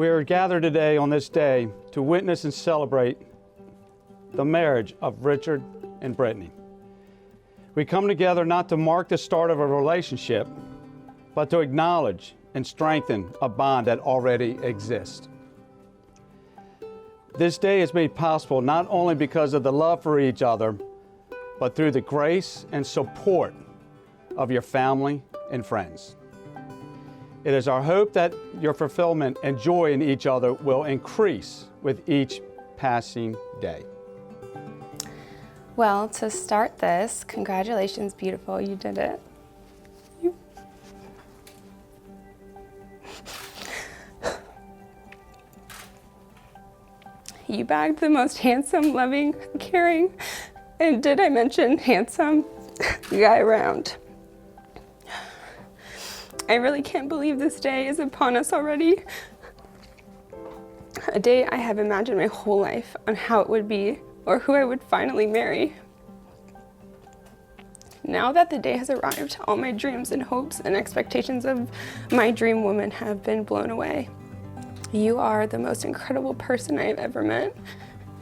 We are gathered today on this day to witness and celebrate the marriage of Richard and Brittany. We come together not to mark the start of a relationship, but to acknowledge and strengthen a bond that already exists. This day is made possible not only because of the love for each other, but through the grace and support of your family and friends. It is our hope that your fulfillment and joy in each other will increase with each passing day. Well, to start this, congratulations, beautiful, you did it. You bagged the most handsome, loving, caring, and did I mention handsome guy around. I really can't believe this day is upon us already. A day I have imagined my whole life on how it would be or who I would finally marry. Now that the day has arrived, all my dreams and hopes and expectations of my dream woman have been blown away. You are the most incredible person I have ever met.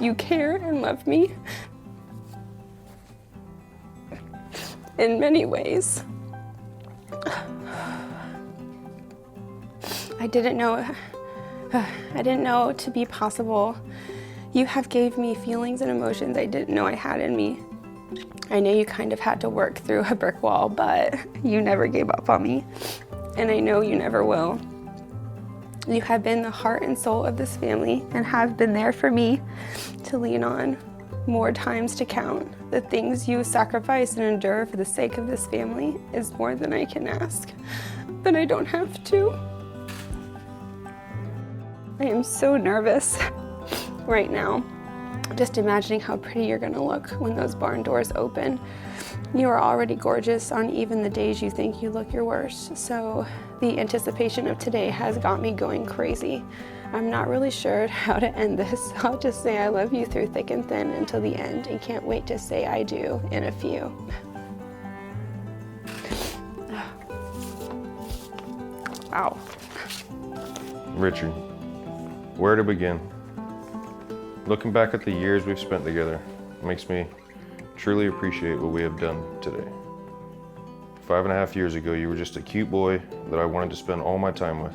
You care and love me in many ways. I didn't know to be possible. You have gave me feelings and emotions I didn't know I had in me. I know you kind of had to work through a brick wall, but you never gave up on me, and I know you never will. You have been the heart and soul of this family and have been there for me to lean on more times to count. The things you sacrifice and endure for the sake of this family is more than I can ask, but I don't have to. I am so nervous right now, just imagining how pretty you're gonna look when those barn doors open. You are already gorgeous on even the days you think you look your worst, so the anticipation of today has got me going crazy. I'm not really sure how to end this. I'll just say I love you through thick and thin until the end and can't wait to say I do in a few. Wow. Richard, where to begin? Looking back at the years we've spent together makes me truly appreciate what we have done today. 5.5 years ago, you were just a cute boy that I wanted to spend all my time with.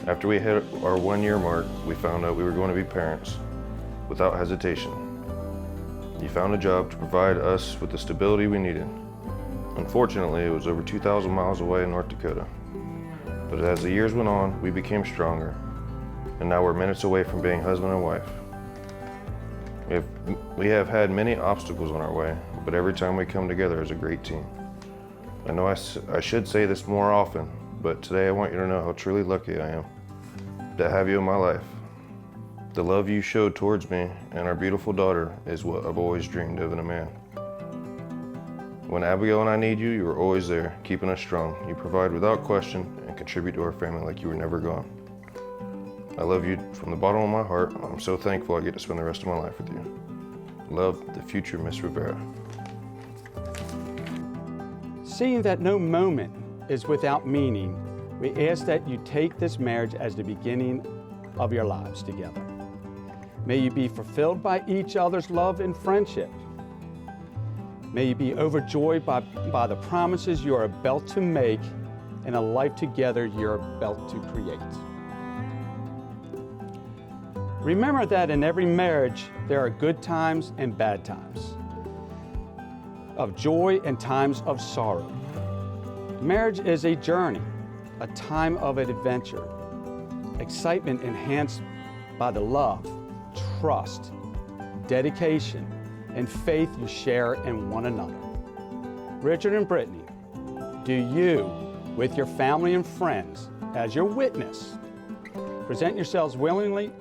After we hit our 1-year mark, we found out we were going to be parents without hesitation. You found a job to provide us with the stability we needed. Unfortunately, it was over 2,000 miles away in North Dakota. But as the years went on, we became stronger, and now we're minutes away from being husband and wife. We have had many obstacles on our way, but every time we come together as a great team. I know I should say this more often, but today I want you to know how truly lucky I am to have you in my life. The love you showed towards me and our beautiful daughter is what I've always dreamed of in a man. When Abigail and I need you, you are always there, keeping us strong. You provide without question and contribute to our family like you were never gone. I love you from the bottom of my heart. I'm so thankful I get to spend the rest of my life with you. Love, the future Miss Rivera. Seeing that no moment is without meaning, we ask that you take this marriage as the beginning of your lives together. May you be fulfilled by each other's love and friendship. May you be overjoyed by the promises you are about to make and a life together you're about to create. Remember that in every marriage, there are good times and bad times, of joy and times of sorrow. Marriage is a journey, a time of adventure, excitement enhanced by the love, trust, dedication, and faith you share in one another. Richard and Brittany, do you, with your family and friends, as your witness, present yourselves willingly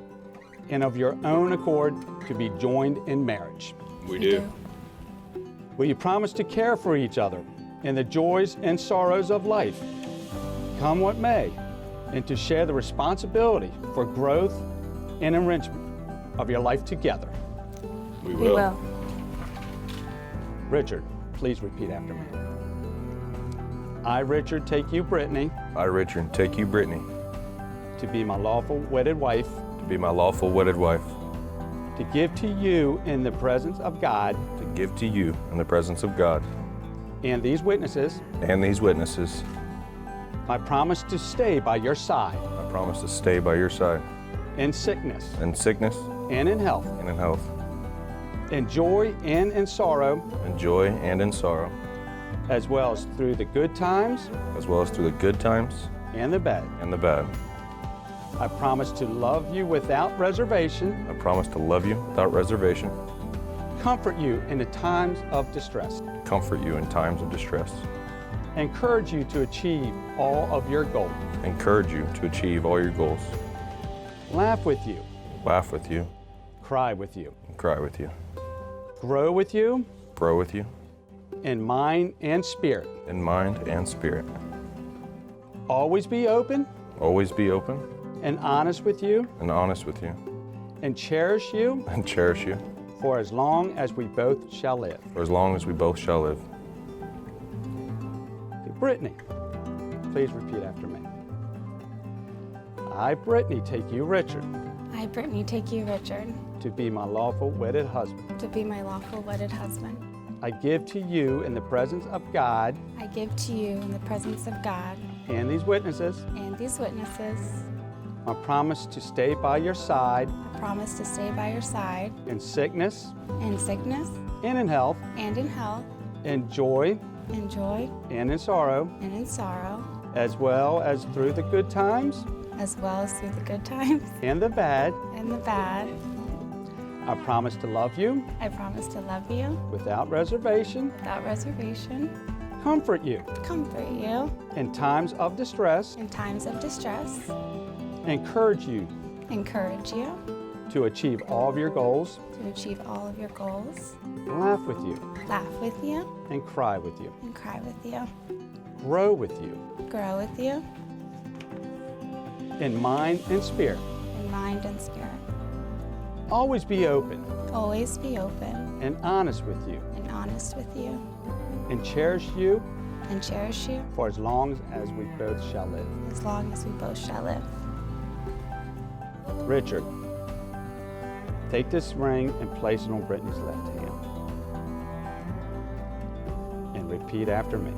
and of your own accord to be joined in marriage? We do. Will you promise to care for each other in the joys and sorrows of life, come what may, and to share the responsibility for growth and enrichment of your life together? We will. Richard, please repeat after me. I, Richard, take you, Brittany, I, Richard, take you, Brittany, to be my lawful wedded wife, to be my lawful wedded wife, to give to you in the presence of God to give to you in the presence of God and these witnesses, I promise to stay by your side I promise to stay by your side in sickness in sickness and in health, and in health, in joy and in sorrow, in joy and in sorrow, as well as through the good times as well as through the good times and the bad. and the bad. I promise to love you without reservation, I promise to love you without reservation, comfort you in the times of distress, comfort you in times of distress, encourage you to achieve all of your goals, encourage you to achieve all your goals, laugh with you, laugh with you, cry with you, and cry with you, grow with you grow with you in mind and spirit, in mind and spirit, always be open always be open and honest with you, and honest with you, and cherish you and cherish you for as long as we both shall live. for as long as we both shall live. Brittany, please repeat after me. I, Brittany, take you, Richard, I, Brittany, take you, Richard, to be my lawful wedded husband. to be my lawful wedded husband. I give to you in the presence of God I give to you in the presence of God and these witnesses, and these witnesses, I promise to stay by your side I promise to stay by your side in sickness in sickness and in health, and in health, in joy in joy and in sorrow, and in sorrow, as well as through the good times as well as through the good times and the bad. and the bad. I promise to love you I promise to love you without reservation, without reservation, comfort you comfort you in times of distress, in times of distress, encourage you encourage you to achieve all of your goals, to achieve all of your goals, laugh with you laugh with you and cry with you, and cry with you, grow with you grow with you in mind and spirit, in mind and spirit, always be open always be open and honest with you, and honest with you, and cherish you and cherish you for as long as we both shall live. as long as we both shall live. Richard, take this ring and place it on Brittany's left hand. And repeat after me.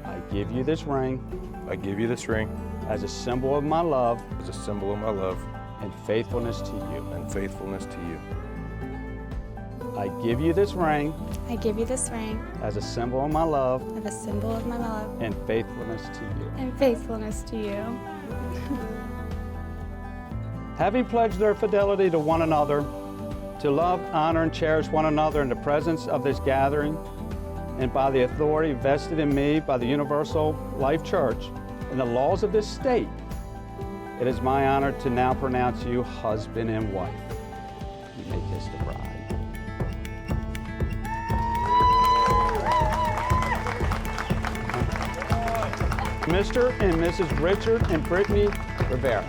I give you this ring I give you this ring as a symbol of my love as a symbol of my love and faithfulness to you. and faithfulness to you. I give you this ring I give you this ring as a symbol of my love as a symbol of my love and faithfulness to you. and faithfulness to you. Having pledged their fidelity to one another, to love, honor, and cherish one another in the presence of this gathering, and by the authority vested in me by the Universal Life Church and the laws of this state, it is my honor to now pronounce you husband and wife. You may kiss the bride. Mr. and Mrs. Richard and Brittany Rivera.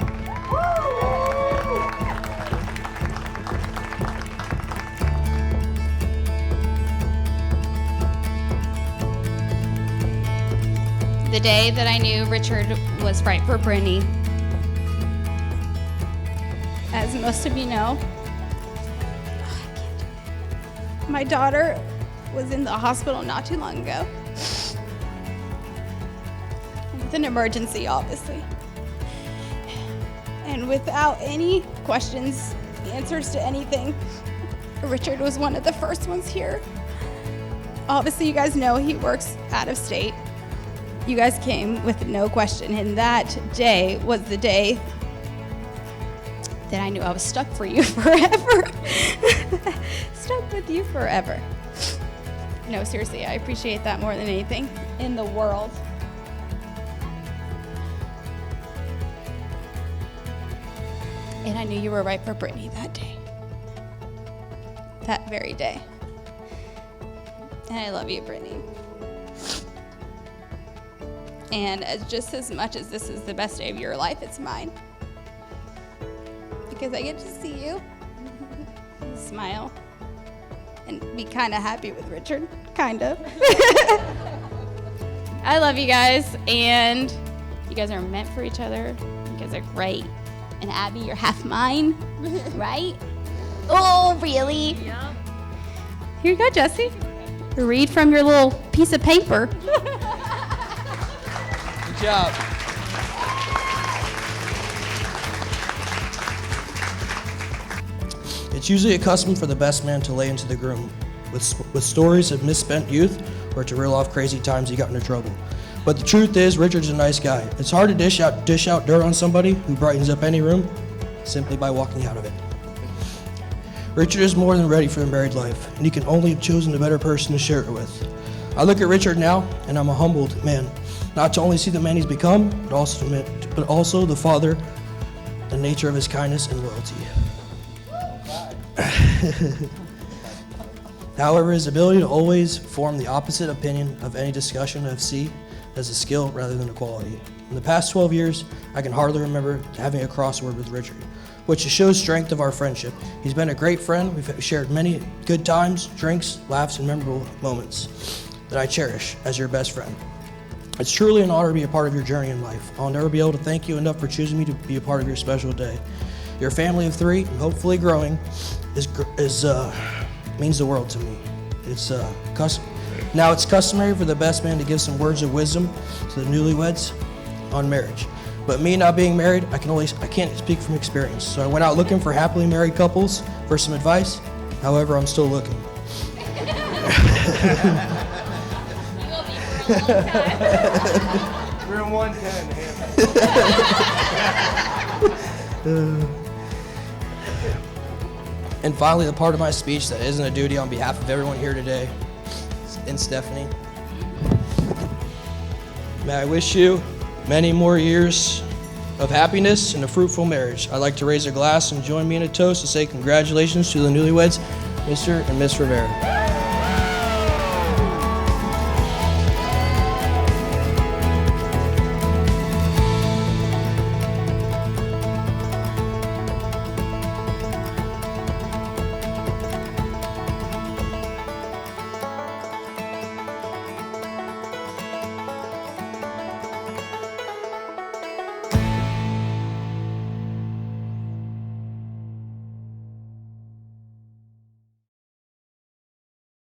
The day that I knew Richard was right for Brittany, as most of you know, my daughter was in the hospital not too long ago. With an emergency, obviously. And without any questions, answers to anything, Richard was one of the first ones here. Obviously, you guys know he works out of state. You guys came with no question, and that day was the day that I knew I was stuck for you forever. Stuck with you forever. No, seriously, I appreciate that more than anything in the world. And I knew you were right for Brittany that day. That very day. And I love you, Brittany. And just as much as this is the best day of your life, it's mine. Because I get to see you smile and be kind of happy with Richard, kind of. I love you guys, and you guys are meant for each other. You guys guys are great. And Abby, you're half mine, right? Oh, really? Yep. Here you go, Jesse. Read from your little piece of paper. Good job. It's usually a custom for the best man to lay into the groom with stories of misspent youth or to reel off crazy times he got into trouble. But the truth is, Richard's a nice guy. It's hard to dish out dirt on somebody who brightens up any room simply by walking out of it. Richard is more than ready for the married life, and he can only have chosen a better person to share it with. I look at Richard now, and I'm a humbled man, not to only see the man he's become, but also the father, the nature of his kindness and loyalty. However, his ability to always form the opposite opinion of any discussion I see as a skill rather than a quality. In the past 12 years, I can hardly remember having a crossword with Richard, which shows strength of our friendship. He's been a great friend. We've shared many good times, drinks, laughs, and memorable moments that I cherish as your best friend. It's truly an honor to be a part of your journey in life. I'll never be able to thank you enough for choosing me to be a part of your special day. Your family of 3, and hopefully growing, means the world to me. Now it's customary for the best man to give some words of wisdom to the newlyweds on marriage. But me not being married, I can't speak from experience. So I went out looking for happily married couples for some advice. However, I'm still looking. You will be for a long time. We're in 110. And finally, the part of my speech that isn't a duty on behalf of everyone here today, and Stephanie. May I wish you many more years of happiness and a fruitful marriage. I'd like to raise a glass and join me in a toast to say congratulations to the newlyweds, Mr. and Miss Rivera.